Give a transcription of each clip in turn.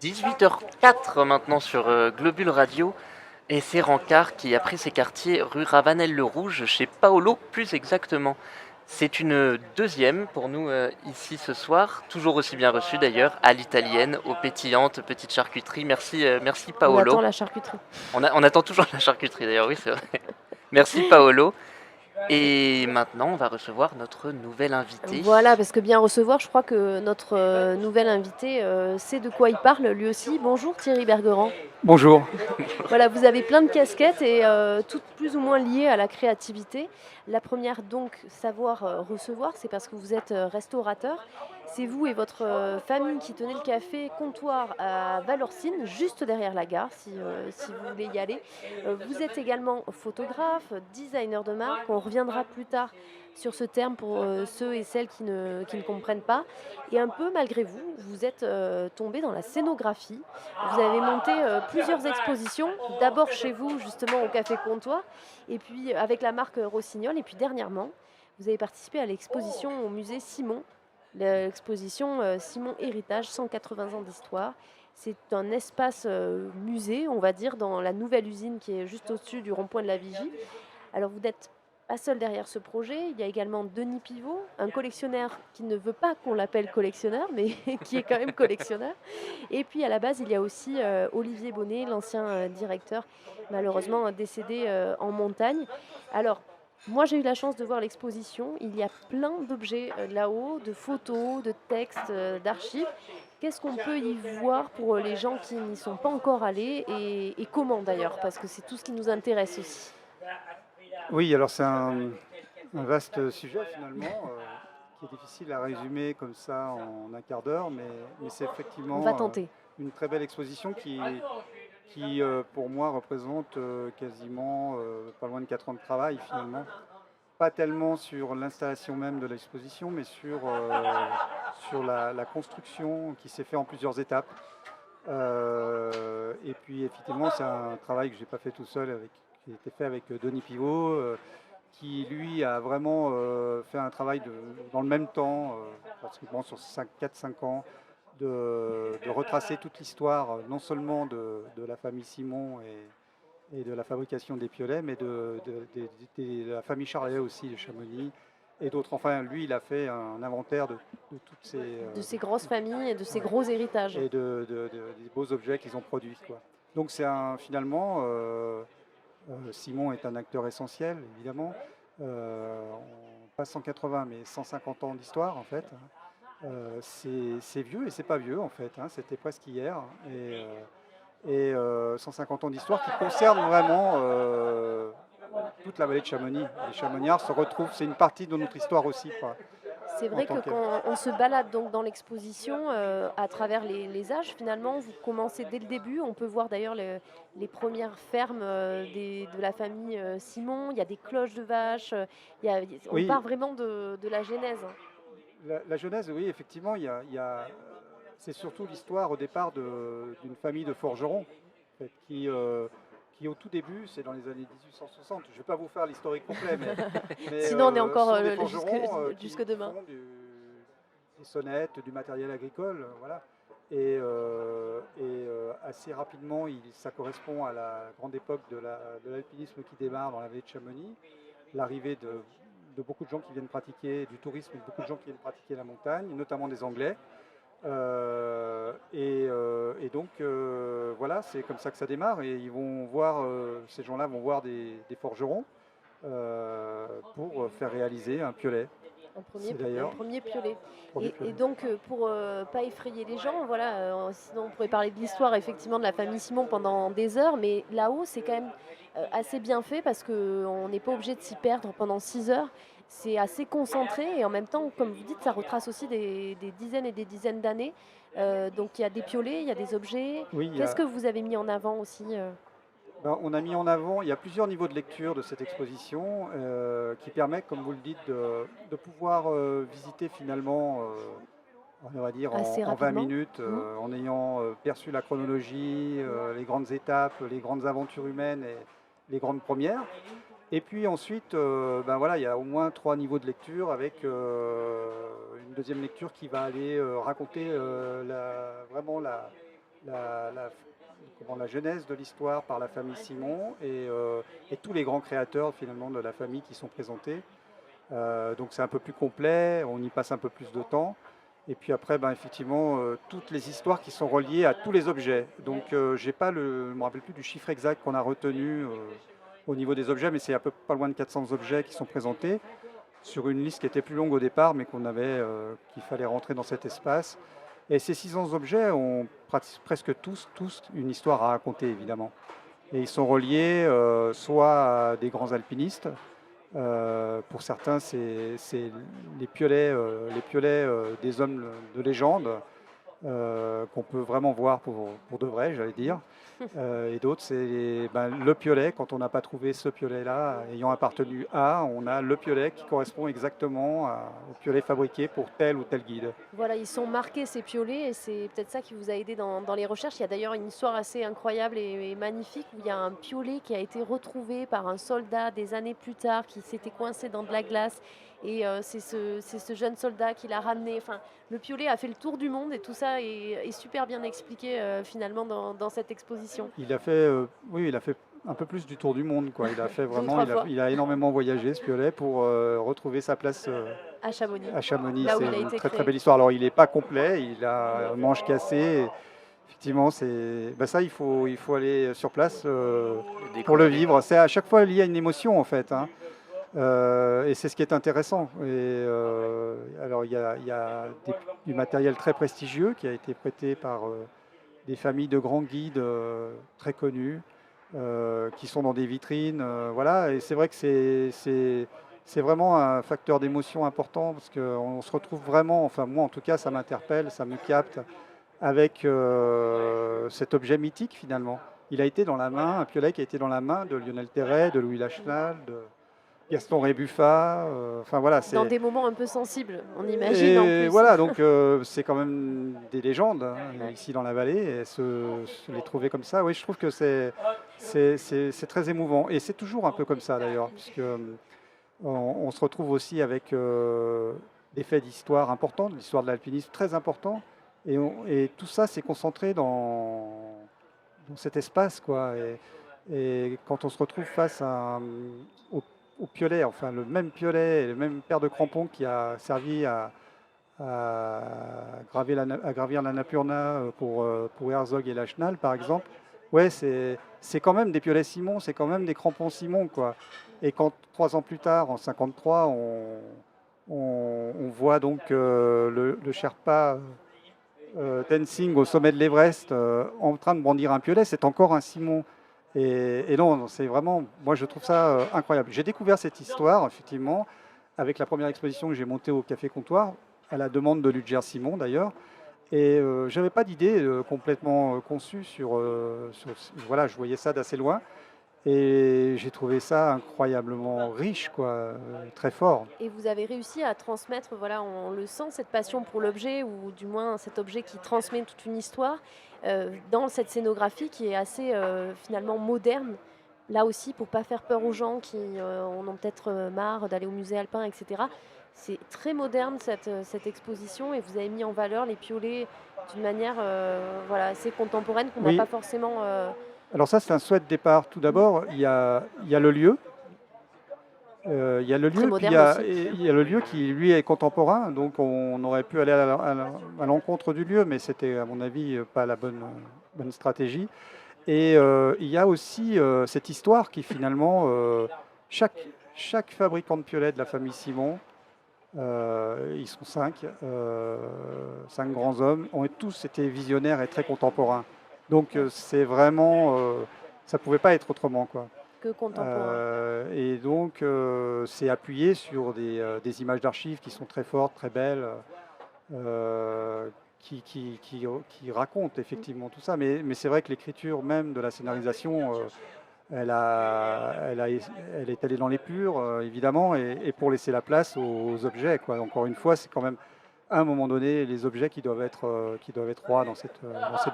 18h04 maintenant sur Globule Radio. Et c'est Rancard qui a pris ses quartiers rue Ravanel-le-Rouge chez Paolo plus exactement. C'est une deuxième pour nous ici ce soir, toujours aussi bien reçue d'ailleurs, à l'italienne, aux pétillantes petites charcuteries. Merci, merci On Paolo. attend la charcuterie. On attend toujours la charcuterie d'ailleurs, oui c'est vrai. Merci Paolo. Et maintenant, on va recevoir notre nouvel invité. Voilà, parce que bien recevoir, je crois que notre nouvel invité sait de quoi il parle lui aussi. Bonjour Thierry Bergerand. Bonjour. Voilà, vous avez plein de casquettes et toutes plus ou moins liées à la créativité. La première donc, savoir recevoir, c'est parce que vous êtes restaurateur. C'est vous et votre famille qui tenez le café comptoir à Valorcine, juste derrière la gare, si vous voulez y aller. Vous êtes également photographe, designer de marque. On reviendra plus tard sur ce terme pour ceux et celles qui ne comprennent pas. Et un peu malgré vous, vous êtes tombé dans la scénographie. Vous avez monté plusieurs expositions, d'abord chez vous justement au Café Comptoir, et puis avec la marque Rossignol, et puis dernièrement, vous avez participé à l'exposition au musée Simon, l'exposition Simon Héritage, 180 ans d'histoire. C'est un espace musée, on va dire, dans la nouvelle usine qui est juste au-dessus du rond-point de la Vigie. Alors vous n'êtes pas seul derrière ce projet, il y a également Denis Pivot, un collectionneur qui ne veut pas qu'on l'appelle collectionneur, mais qui est quand même collectionneur. Et puis à la base, il y a aussi Olivier Bonnet, l'ancien directeur, malheureusement décédé en montagne. Alors, moi, j'ai eu la chance de voir l'exposition. Il y a plein d'objets là-haut, de photos, de textes, d'archives. Qu'est-ce qu'on peut y voir pour les gens qui n'y sont pas encore allés et comment d'ailleurs? Parce que c'est tout ce qui nous intéresse aussi. Oui, alors c'est un vaste sujet finalement, qui est difficile à résumer comme ça en un quart d'heure, mais c'est On va effectivement tenter. une très belle exposition qui pour moi représente quasiment pas loin de 4 ans de travail finalement. Pas tellement sur l'installation même de l'exposition, mais sur la construction qui s'est fait en plusieurs étapes. Et puis effectivement, c'est un travail que je n'ai pas fait tout seul, qui a été fait avec Denis Pivot, qui lui a vraiment fait un travail dans le même temps, pratiquement sur 4-5 ans, de retracer toute l'histoire, non seulement de la famille Simon et de la fabrication des piolets, mais de la famille Charlet aussi, de Chamonix, et d'autres. Enfin, lui, il a fait un inventaire de toutes ces... De ces grosses familles et de ces gros héritages. Et des beaux objets qu'ils ont produits, quoi. Donc c'est finalement, Simon est un acteur essentiel, évidemment. Pas 180, mais 150 ans d'histoire, en fait. C'est vieux et c'est pas vieux, en fait. C'était presque hier. Et 150 ans d'histoire qui concerne vraiment toute la vallée de Chamonix. Les Chamonniards se retrouvent, c'est une partie de notre histoire aussi, quoi. C'est vrai que quand on se balade donc dans l'exposition à travers les âges, finalement, vous commencez dès le début. On peut voir d'ailleurs les premières fermes de la famille Simon. Il y a des cloches de vaches. On Oui, part vraiment de la genèse. la genèse, oui, effectivement, c'est surtout l'histoire au départ d'une famille de forgerons, en fait, qui au tout début, c'est dans les années 1860. Je ne vais pas vous faire l'historique complet, mais Sinon, on est encore ce sont des forgerons jusque demain. qui font des sonnettes, du matériel agricole, voilà. Et assez rapidement, ça correspond à la grande époque de l'alpinisme qui démarre dans la vallée de Chamonix, l'arrivée de beaucoup de gens qui viennent pratiquer du tourisme et de beaucoup de gens qui viennent pratiquer la montagne, notamment des Anglais. Et donc voilà, c'est comme ça que ça démarre. Et ils vont voir, ces gens-là vont voir des forgerons pour faire réaliser un piolet. Un premier piolet. Et donc, pour pas effrayer les gens, voilà, sinon on pourrait parler de l'histoire effectivement de la famille Simon pendant des heures, mais là-haut c'est quand même assez bien fait parce qu'on n'est pas obligé de s'y perdre pendant 6 heures. C'est assez concentré et en même temps, comme vous dites, ça retrace aussi des dizaines et des dizaines d'années. Donc il y a des piolets, il y a des objets. Oui, Qu'est-ce que vous avez mis en avant aussi on a mis en avant, il y a plusieurs niveaux de lecture de cette exposition qui permettent, comme vous le dites, de pouvoir visiter finalement, on va dire, en 20 minutes, en ayant perçu la chronologie, les grandes étapes, les grandes aventures humaines et les grandes premières. Et puis ensuite, voilà, il y a au moins 3 niveaux de lecture avec une deuxième lecture qui va aller raconter vraiment la genèse de l'histoire par la famille Simon et tous les grands créateurs finalement de la famille qui sont présentés. Donc c'est un peu plus complet, on y passe un peu plus de temps. Et puis après, ben, effectivement, toutes les histoires qui sont reliées à tous les objets. Donc j'ai pas je ne me rappelle plus du chiffre exact qu'on a retenu au niveau des objets, mais c'est à peu pas loin de 400 objets qui sont présentés sur une liste qui était plus longue au départ, mais qu'il fallait rentrer dans cet espace. Et ces 600 objets ont presque tous une histoire à raconter, évidemment. Et ils sont reliés soit à des grands alpinistes. Pour certains, c'est les piolets des hommes de légende qu'on peut vraiment voir pour de vrai, j'allais dire. Et d'autres, c'est le piolet. Quand on n'a pas trouvé ce piolet-là ayant appartenu à, on a le piolet qui correspond exactement au piolet fabriqué pour tel ou tel guide. Voilà, ils sont marqués ces piolets et c'est peut-être ça qui vous a aidé dans les recherches. Il y a d'ailleurs une histoire assez incroyable et magnifique où il y a un piolet qui a été retrouvé par un soldat des années plus tard qui s'était coincé dans de la glace et c'est ce jeune soldat qui l'a ramené. Enfin, le piolet a fait le tour du monde et tout ça est super bien expliqué finalement dans cette exposition. Il a fait, oui, il a fait un peu plus du tour du monde, quoi. Il a fait vraiment, il a énormément voyagé ce piolet pour retrouver sa place À Chamonix. à Chamonix. Là où C'est il a une été très créé. belle histoire. Alors il n'est pas complet, il a manche cassée. Effectivement, ça, il faut aller sur place pour le vivre. C'est à chaque fois lié à une émotion en fait, hein. Et c'est ce qui est intéressant. Alors il y a du matériel très prestigieux qui a été prêté par des familles de grands guides très connus qui sont dans des vitrines. Voilà. Et c'est vrai que c'est vraiment un facteur d'émotion important parce qu'on se retrouve vraiment, enfin moi en tout cas ça m'interpelle, ça me capte avec cet objet mythique finalement. Il a été dans la main, un piolet qui a été dans la main de Lionel Terray, de Louis Lachenal, de Gaston Rébuffat. Enfin voilà, Dans des moments un peu sensibles, on imagine en et plus. voilà, donc c'est quand même des légendes hein, Ouais. ici dans la vallée. Et se les trouver comme ça, oui, je trouve que c'est très émouvant. Et c'est toujours un peu comme ça d'ailleurs, puisque on se retrouve aussi avec des faits d'histoire importants, de l'histoire de l'alpinisme très importants. Et tout ça s'est concentré dans cet espace, quoi. Et quand on se retrouve face au piolet, enfin le même piolet, et le même paire de crampons qui a servi à à gravir l'Annapurna pour Herzog et Lachenal, par exemple, ouais, c'est quand même des piolets Simon, c'est quand même des crampons Simon, quoi. Et quand 3 ans plus tard, en 53, on voit donc le Sherpa Tenzing au sommet de l'Everest en train de brandir un piolet, c'est encore un Simon. Et non, c'est vraiment, moi je trouve ça incroyable. J'ai découvert cette histoire, effectivement, avec la première exposition que j'ai montée au Café Comptoir, à la demande de Ludger Simon d'ailleurs. Et je n'avais pas d'idée complètement conçue voilà, je voyais ça d'assez loin. Et j'ai trouvé ça incroyablement riche, quoi, très fort. Et vous avez réussi à transmettre, voilà, on le sent, cette passion pour l'objet, ou du moins cet objet qui transmet toute une histoire, dans cette scénographie qui est assez finalement moderne. Là aussi, pour pas faire peur aux gens qui en ont peut-être marre d'aller au musée alpin, etc. C'est très moderne cette exposition et vous avez mis en valeur les piolets d'une manière voilà, assez contemporaine qu'on n'a Oui, pas forcément. alors ça c'est un souhait de départ. Tout d'abord, il y a le lieu. Il y a le Très lieu, puis moderne aussi. il y a le lieu qui, lui, est contemporain. Donc, on aurait pu aller à l'encontre du lieu, mais c'était, à mon avis, pas la bonne stratégie. Et il y a aussi cette histoire qui, finalement, chaque fabricant de piolets de la famille Simon, ils sont 5 grands hommes, ont tous été visionnaires et très contemporains. Donc, c'est vraiment, ça pouvait pas être autrement, quoi. Que contemporain. Et donc, c'est appuyé sur des images d'archives qui sont très fortes, très belles, qui racontent effectivement tout ça. Mais c'est vrai que l'écriture même de la scénarisation, elle est allée dans l'épure, évidemment, et pour laisser la place aux objets, quoi. Encore une fois, c'est quand même, à un moment donné, les objets qui doivent être rois dans cette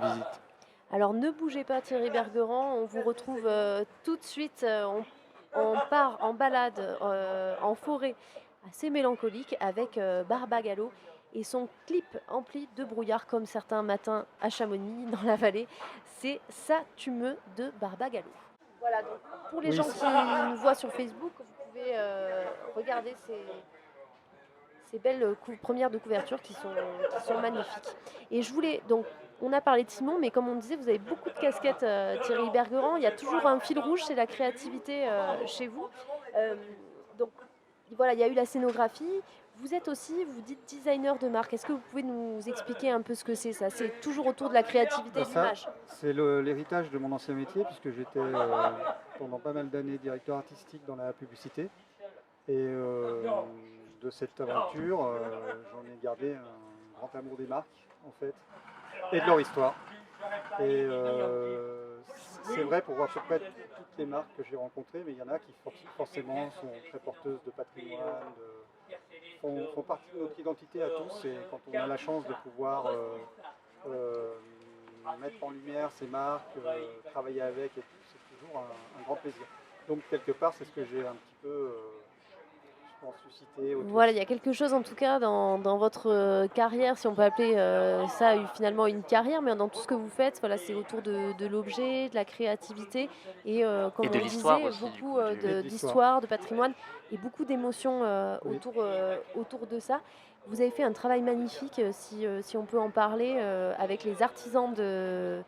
visite. Alors ne bougez pas Thierry Bergerand, on vous retrouve tout de suite, on part en balade en forêt assez mélancolique avec Barbagallo Et son clip empli de brouillard comme certains matins à Chamonix, dans la vallée, c'est Ça tu me de Barbagallo. Voilà, donc pour les Oui, gens qui nous voient sur Facebook, vous pouvez regarder ces belles premières de couverture qui sont magnifiques. Et je voulais, donc, on a parlé de Simon, mais comme on disait, vous avez beaucoup de casquettes, Thierry Bergeron. Il y a toujours un fil rouge, c'est la créativité chez vous. Euh, donc, voilà, il y a eu la scénographie. Vous êtes aussi, vous dites designer de marque. Est-ce que vous pouvez nous expliquer un peu ce que c'est ça? C'est toujours autour de la créativité et de Ça, l'image. c'est l'héritage de mon ancien métier, puisque j'étais pendant pas mal d'années directeur artistique dans la publicité. Et de cette aventure, j'en ai gardé un grand amour des marques, en fait, et de leur histoire. Et c'est vrai pour à peu près toutes les marques que j'ai rencontrées, mais il y en a qui forcément sont très porteuses de patrimoine, font partie de notre identité à tous. Et quand on a la chance de pouvoir mettre en lumière ces marques, travailler avec, et tout, c'est toujours un grand plaisir. Donc quelque part, c'est ce que j'ai un petit peu, je pense, suscité autour. Voilà, il y a quelque chose en tout cas dans votre carrière, si on peut appeler ça finalement une carrière, mais dans tout ce que vous faites, voilà, c'est autour de l'objet, de la créativité et comme Et de on l'histoire disait, aussi, du beaucoup coup, d'histoire, de patrimoine et beaucoup d'émotions Oui. autour de ça. Vous avez fait un travail magnifique, si on peut en parler, avec les artisans de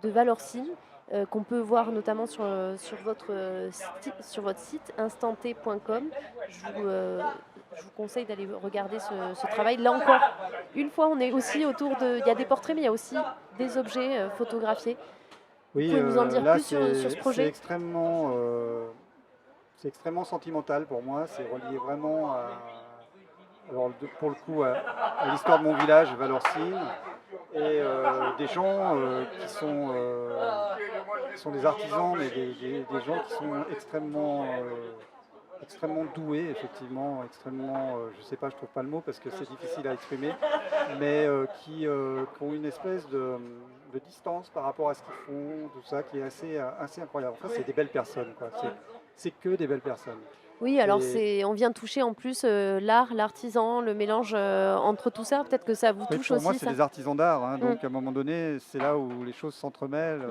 Valorcine. Qu'on peut voir notamment sur votre site instanté.com. Je vous conseille d'aller regarder ce travail. Là encore, une fois, on est aussi autour de... Il y a des portraits, mais il y a aussi des objets photographiés. Oui, Vous pouvez nous en dire là, plus sur ce projet? c'est extrêmement sentimental pour moi. C'est relié vraiment alors pour le coup, à l'histoire de mon village, Valorcine, et des gens qui sont des artisans, mais des gens qui sont extrêmement doués, effectivement, extrêmement, je sais pas, je trouve pas le mot parce que c'est difficile à exprimer, mais qui ont une espèce de distance par rapport à ce qu'ils font, tout ça, qui est assez incroyable. Enfin, c'est des belles personnes, quoi. C'est que des belles personnes. Oui, alors Et- on vient toucher en plus l'art, l'artisan, le mélange entre tout ça. Peut-être que ça vous Mais touche pour moi, aussi, c'est ça. des artisans d'art, hein, donc à un moment donné, c'est là où les choses s'entremêlent.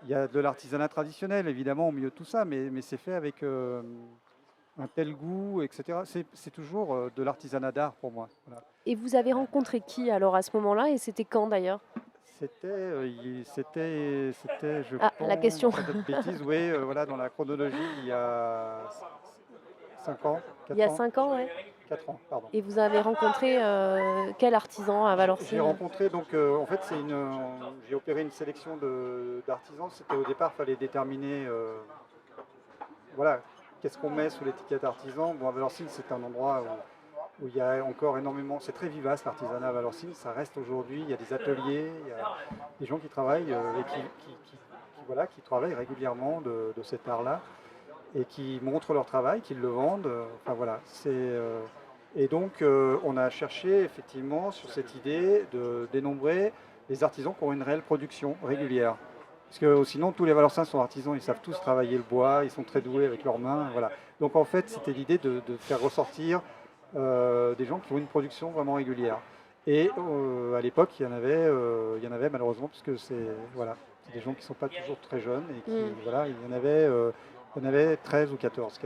Il y a de l'artisanat traditionnel, évidemment, au milieu de tout ça, mais c'est fait avec un tel goût, etc. C'est toujours de l'artisanat d'art pour moi. Voilà. Et vous avez rencontré qui alors à ce moment-là? Et c'était quand d'ailleurs? C'était, je Ah, pense, la question. pas de bêtises, oui, voilà, dans la chronologie, il y a 5 ans, 4 Il y a ans, 5 ans, ouais. 4 ans, pardon. Et vous avez rencontré quel artisan à J'ai Valorcine? rencontré, donc, en fait, j'ai opéré une sélection d'artisans. C'était au départ, il fallait déterminer, voilà, qu'est-ce qu'on met sous l'étiquette artisan. Bon, à Valorcine, c'est un endroit où il y a encore énormément, c'est très vivace l'artisanat à Valorcine, ça reste aujourd'hui, il y a des ateliers, il y a des gens qui travaillent et voilà, qui travaillent régulièrement de cet art-là et qui montrent leur travail, qui le vendent. Enfin voilà, et donc on a cherché effectivement sur cette idée de dénombrer les artisans qui ont une réelle production régulière. Parce que sinon, tous les Valorcins sont artisans, ils savent tous travailler le bois, ils sont très doués avec leurs mains. Voilà. Donc en fait, c'était l'idée de faire ressortir des gens qui ont une production vraiment régulière. Et à l'époque, il y en avait malheureusement, puisque c'est des gens qui ne sont pas toujours très jeunes et qui, voilà, il y en avait 13 ou 14,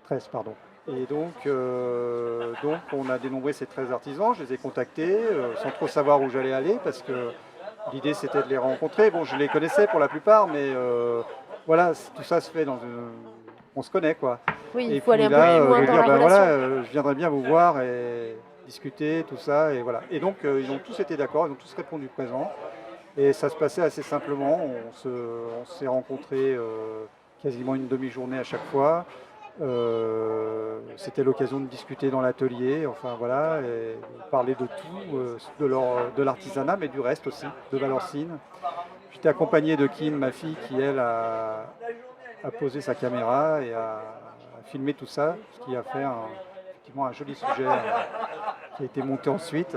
13, pardon. Et donc on a dénombré ces 13 artisans, je les ai contactés sans trop savoir où j'allais aller parce que l'idée c'était de les rencontrer. Bon, je les connaissais pour la plupart, mais voilà, tout ça se fait on se connaît, quoi. Oui, il Et faut aller un puis peu là, plus loin de dans dire, la ben relation. voilà, je viendrai bien vous voir et discuter, tout ça, et voilà. Et donc, ils ont tous été d'accord, ils ont tous répondu présent. Et ça se passait assez simplement. On s'est rencontrés quasiment une demi-journée à chaque fois. C'était l'occasion de discuter dans l'atelier, enfin voilà, et parler de tout, de l'artisanat, mais du reste aussi, de Valorcine. J'étais accompagné de Kim, ma fille, qui elle a posé sa caméra et a filmé tout ça, ce qui a fait effectivement un joli sujet qui a été monté ensuite.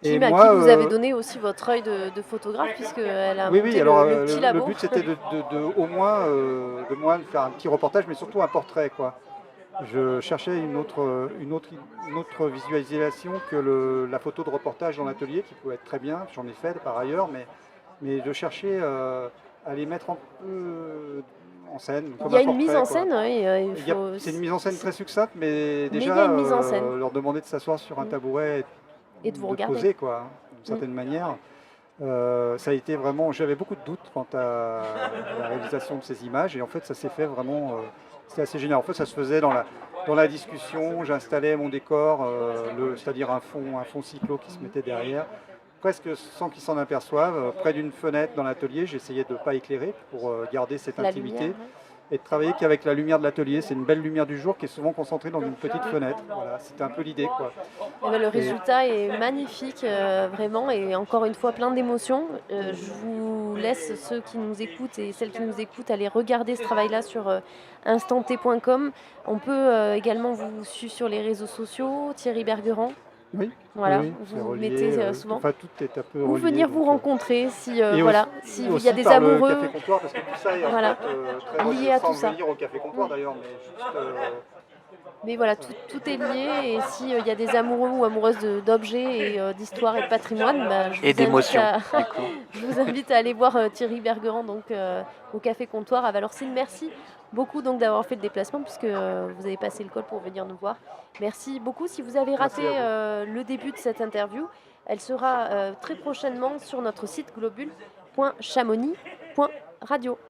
Kim, à qui vous avez donné aussi votre œil de photographe, puisqu'elle a monté alors, le petit labo. le but c'était au moins de faire un petit reportage, mais surtout un portrait, quoi. je cherchais une autre visualisation que la photo de reportage dans l'atelier, qui pouvait être très bien, j'en ai fait par ailleurs, mais je cherchais à les mettre un peu en scène, comme Il y a un une mise portrait, en quoi. scène, oui, C'est une mise en scène très succincte, mais il y déjà a une mise en scène. leur demander de s'asseoir sur un tabouret Et de vous de regarder. poser, quoi, d'une certaine manière. Ça a été vraiment, j'avais beaucoup de doutes quant à la réalisation de ces images, et en fait ça s'est fait vraiment, c'était assez génial. En fait ça se faisait dans la discussion, j'installais mon décor, c'est-à-dire un fond cyclo qui se mettait derrière, presque sans qu'ils s'en aperçoivent, près d'une fenêtre dans l'atelier. J'essayais de ne pas éclairer pour garder cette La intimité. lumière, Et de travailler qu'avec la lumière de l'atelier. C'est une belle lumière du jour qui est souvent concentrée dans une petite fenêtre. Voilà, c'était un peu l'idée, quoi. eh ben, le résultat est magnifique, vraiment, et encore une fois plein d'émotions. Je vous laisse, ceux qui nous écoutent et celles qui nous écoutent, aller regarder ce travail-là sur instanté.com. On peut également vous suivre sur les réseaux sociaux, Thierry Bergerand. Oui, Voilà, oui, c'est vous relié, mettez souvent. enfin, tout est un peu Ou relié. venir vous donc, rencontrer si et voilà, aussi- s'il y aussi a des par le amoureux. café comptoir, parce que tout ça est en Voilà. fait très Lié à sans tout ça. venir au café comptoir d'ailleurs, mais juste Mais voilà, tout est lié, et s'il y a des amoureux ou amoureuses d'objets et d'histoire et de patrimoine, bah, Et d'émotions, du coup. je vous invite à aller voir Thierry Bergerand donc, au Café Comptoir à Valorcine. Merci beaucoup donc d'avoir fait le déplacement, puisque vous avez passé le col pour venir nous voir. Merci beaucoup. Si vous avez raté Merci à le début de cette interview, elle sera très prochainement sur notre site globule.chamonix.radio.